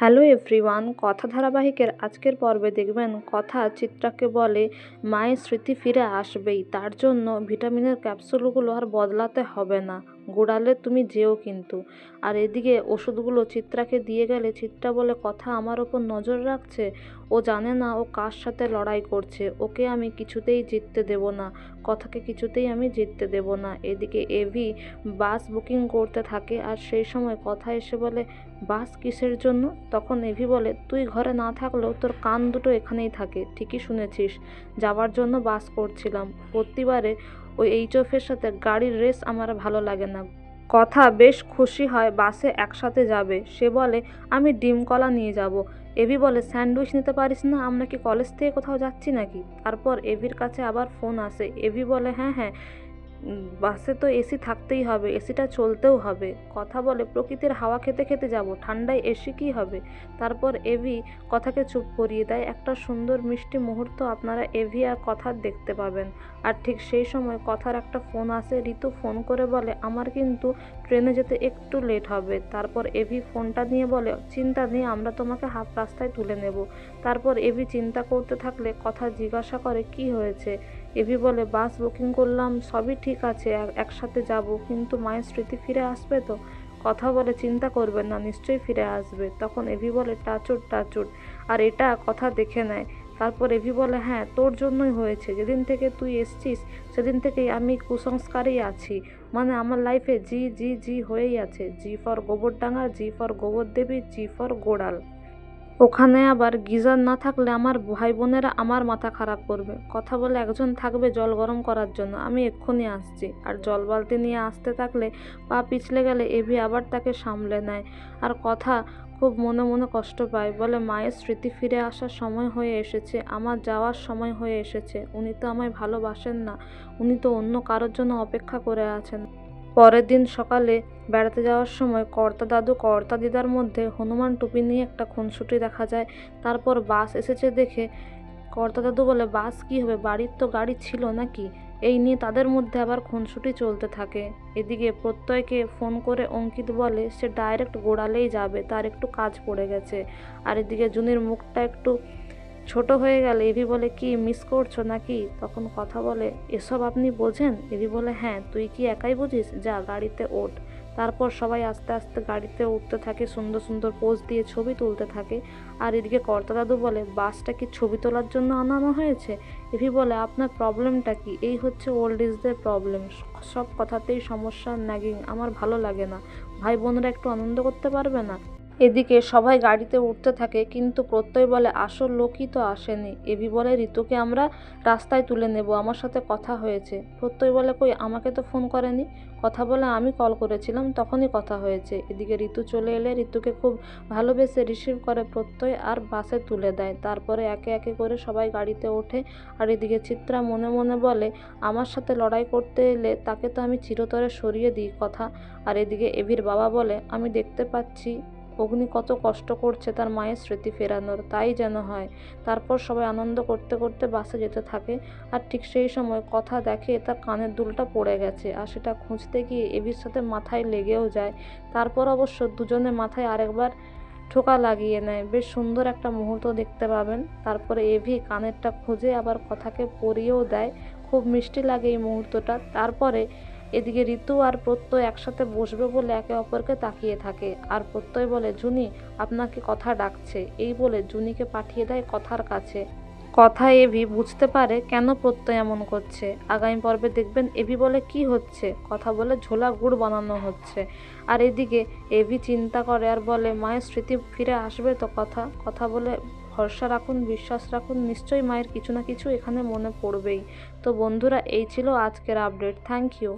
Hello everyone, কথা ধারাবাহিকের আজকের পর্বে দেখবেন কথা চিত্রাকে বলে মায়ের স্মৃতি ফিরে আসবেই, তার জন্য ভিটামিনের ক্যাপসুলগুলো আর বদলাতে হবে না, গোড়ালে তুমি যেও কিন্তু। আর এদিকে ওষুধগুলো চিত্রাকে দিয়ে গেলে চিত্রা বলে কথা আমার ওপর নজর রাখছে, ও জানে না ও কার সাথে লড়াই করছে, ওকে আমি কিছুতেই জিততে দেব না, কথাকে কিছুতেই আমি জিততে দেব না। এদিকে এভি বাস বুকিং করতে থাকে আর সেই সময় কথা এসে বলে বাস কিসের জন্য? তখন এভি বলে তুই ঘরে না থাকলেও তোর কান দুটো এখানেই থাকে, ঠিকই শুনেছিস, যাওয়ার জন্য বাস করছিলাম। প্রতিবারে ওই এইচএফের সাথে গাড়ির রেস আমার ভালো লাগে না। কথা বেশ খুশি হয় বাসে একসাথে যাবে, সে বলে আমি ডিম কলা নিয়ে যাব। এভি বলে স্যান্ডউইচ নিতে পারিস না, আমরা কি কলেজ থেকে কোথাও যাচ্ছি নাকি? তারপর এভির কাছে আবার ফোন আসে, এভি বলে হ্যাঁ হ্যাঁ, বাসে তো এসি থাকতেই হবে, এসিটা চলতেও হবে। কথা বলে প্রকৃতির হাওয়া খেতে খেতে যাব, ঠান্ডায় এসি কী হবে? তারপর এভি কথাকে চুপ করিয়ে দেয়। একটা সুন্দর মিষ্টি মুহূর্ত আপনারা এভি আর কথার দেখতে পাবেন। আর ঠিক সেই সময় কথার একটা ফোন আসে, ঋতু ফোন করে বলে আমার কিন্তু ট্রেনে যেতে একটু লেট হবে। তারপর এভি ফোনটা নিয়ে বলে চিন্তা নেই, আমরা তোমাকে হাফ রাস্তায় তুলে নেব। তারপর এভি চিন্তা করতে থাকলে কথা জিজ্ঞাসা করে কি হয়েছে? এভি বলে বাস বুকিং করলাম, সবই ঠিক আছে, একসাথে যাব, কিন্তু মায়ের স্মৃতি ফিরে আসবে তো? কথা বলে চিন্তা করবেন না, নিশ্চয়ই ফিরে আসবে। তখন এভি বলে টাচুট টাচুট, আর এটা কথা দেখে নেয়। তারপর এভি বলে হ্যাঁ তোর জন্যই হয়েছে, যেদিন থেকে তুই এসছিস সেদিন থেকেই আমি কুসংস্কারেই আছি, মানে আমার লাইফে জি জি জি হয়েই আছে, G for Gobardanga, G for Gobardebi, G for গোড়াল। ওখানে আবার গিজার না থাকলে আমার ভাই বোনেরা আমার মাথা খারাপ করবে। কথা বলে একজন থাকবে জল গরম করার জন্য, আমি এক্ষুনি আসছি। আর জল বালতি নিয়ে আসতে থাকলে পা পিছলে গেলে এভি আবার তাকে সামলে নেয়। আর কথা খুব মনে মনে কষ্ট পায়, বলে মায়ের স্মৃতি ফিরে আসার সময় হয়ে এসেছে, আমার যাওয়ার সময় হয়ে এসেছে, উনি তো আমায় ভালোবাসেন না, উনি তো অন্য কারোর জন্য অপেক্ষা করে আছেন। পরের দিন সকালে বেড়াতে যাওয়ার সময় কর্তা দাদু কর্তা দিদার মধ্যে হনুমান টুপি নিয়ে একটা খুনসুটি দেখা যায়। তারপর বাস এসেছে দেখে কর্তা দাদু বলে বাস কি হবে, বাড়ির তো গাড়ি ছিল নাকি? এই নিয়ে তাদের মধ্যে আবার খুনসুটি চলতে থাকে। এদিকে প্রত্যয়কে ফোন করে অঙ্কিত বলে সে ডাইরেক্ট গোড়ালেই যাবে, তার একটু কাজ পড়ে গেছে। আর এদিকে জুনির মুখটা একটু ছোট হয়ে গেলে এভি বলে কি মিস করছো নাকি? তখন কথা বলে এসব আপনি বোঝেন? এভি বলে হ্যাঁ, তুই কি একাই বুঝিস, যা গাড়িতে ওঠ। তারপর সবাই আস্তে আস্তে গাড়িতে উঠতে থাকে, সুন্দর সুন্দর পোজ দিয়ে ছবি তুলতে থাকে। আর এদিকে কর্তা দাদু বলে বাসটা কি ছবি তোলার জন্য আনানো হয়েছে? এভি বলে আপনার প্রবলেমটা কি? এই হচ্ছে ওল্ড ইজদের প্রবলেম, সব কথাতেই সমস্যা, ন্যাগিং, আমার ভালো লাগে না। ভাই বোনরা একটু আনন্দ করতে পারবে না? এদিকে সবাই গাড়িতে উঠতে থাকে, কিন্তু প্রত্যয় বলে আসল লোকই তো আসেনি। এভি বলে ঋতুকে আমরা রাস্তায় তুলে নেব, আমার সাথে কথা হয়েছে। প্রত্যয় বলে কই, আমাকে তো ফোন করেনি। কথা বলে আমি কল করেছিলাম, তখনই কথা হয়েছে। এদিকে ঋতু চলে এলে ঋতুকে খুব ভালোবেসে রিসিভ করে প্রত্যয় আর বাসে তুলে দেয়। তারপরে একে একে করে সবাই গাড়িতে ওঠে। আর এদিকে চিত্রা মনে মনে বলে আমার সাথে লড়াই করতে এলে তাকে তো আমি চিরতরে সরিয়ে দিই কথা। আর এদিকে এভির বাবা বলে আমি দেখতে পাচ্ছি অগ্নি কত কষ্ট করছে তার মায়ের স্মৃতি ফেরানোর, তাই যেন হয়। তারপর সবাই আনন্দ করতে করতে বাসে যেতে থাকে। আর ঠিক সেই সময় কথা দেখে তার কানের দুলটা পড়ে গেছে, আর সেটা খুঁজতে গিয়ে এভির সাথে মাথায় লেগেও যায়। তারপর অবশ্য দুজনে মাথায় আরেকবার ঠোকা লাগিয়ে নেয়, বেশ সুন্দর একটা মুহূর্ত দেখতে পাবেন। তারপরে এভি কানেরটা খুঁজে আবার কথাকে পরিয়েও দেয়, খুব মিষ্টি লাগে এই মুহূর্তটা। তারপরে এদিকে ঋতু আর প্রত্যয় একসাথে বসবে বলে একে অপরকে তাকিয়ে থাকে। আর প্রত্যয় বলে জুনি আপনাকে কথা ডাকছে, এই বলে জুনিকে পাঠিয়ে দেয় কথার কাছে। কথা এভি বুঝতে পারে কেন প্রত্যয় এমন করছে। আগামী পর্বে দেখবেন এভি বলে কি হচ্ছে, কথা বলে ঝোলা গুড় বানানো হচ্ছে। আর এদিকে এভি চিন্তা করে আর বলে মায়ের স্মৃতি ফিরে আসবে তো? কথা কথা বলে ভরসা রাখুন, বিশ্বাস রাখুন, নিশ্চয়ই মায়ের কিছু না কিছু এখানে মনে পড়বেই। তো বন্ধুরা, এই ছিল আজকের আপডেট। Thank you.